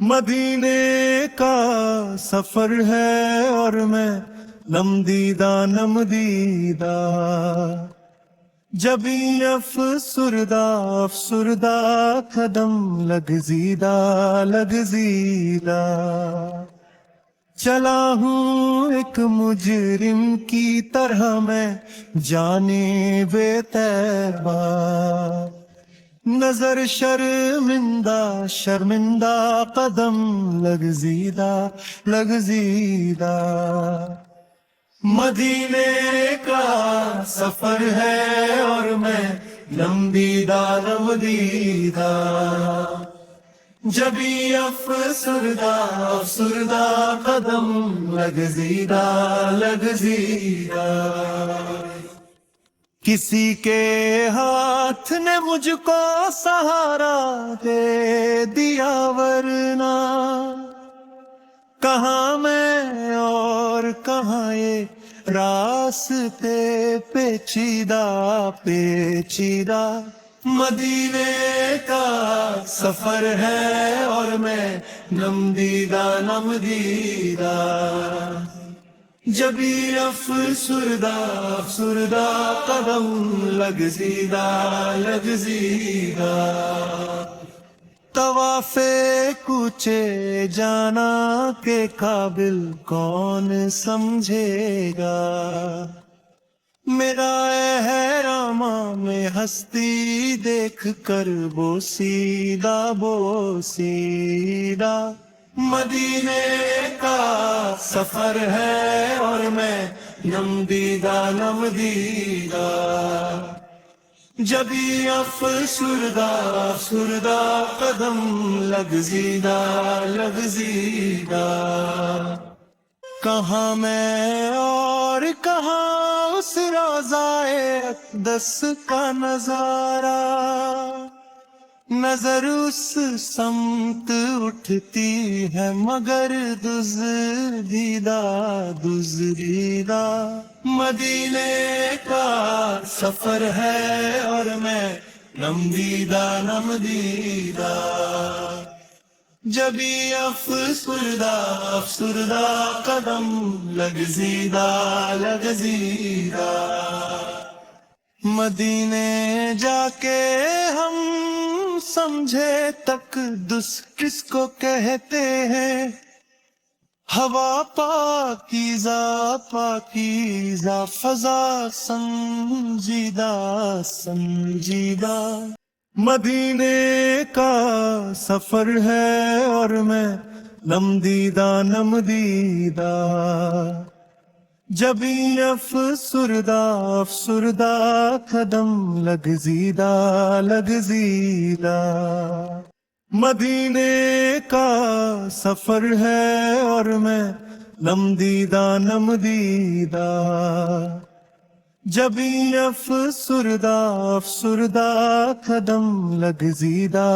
مدینے کا سفر ہے اور میں نم دیدہ جبھی افسردہ قدم لگزیدہ چلا ہوں ایک مجرم کی طرح میں جانب طیبہ، نظر شرمندہ قدم لگزیدہ مدینے کا سفر ہے اور میں نمدیدہ جبھی افسردہ قدم لگزیدہ کسی کے ہاتھ نے مجھ کو سہارا دے دیا، ورنہ کہاں میں اور کہاں یہ راستے پیچیدہ مدینے کا سفر ہے اور میں نمدیدہ جبھی افسردہ قدم لگزیدہ طواف کوچے جانا کے قابل کون سمجھے گا، میرا احرام میں ہستی دیکھ کر بوسیدہ مدینے کا سفر ہے اور میں نمدیدہ جبھی افسردہ قدم لگزیدہ کہاں میں اور کہاں اس روضائے اقدس کا نظارہ، نظر اس سمت اٹھتی ہے مگر دزدیدہ مدینے کا سفر ہے اور میں نمدیدہ جبھی افسردہ قدم لگزیدہ مدینے جا کے ہم سمجھے تقدس کس کو کہتے ہیں، ہوا پاکیزہ فضا سنجیدہ مدینے کا سفر ہے اور میں نمدیدہ جبھی افسردہ قدم لگزیدہ مدینے کا سفر ہے اور میں نمدیدہ جبھی افسردہ قدم لگزیدہ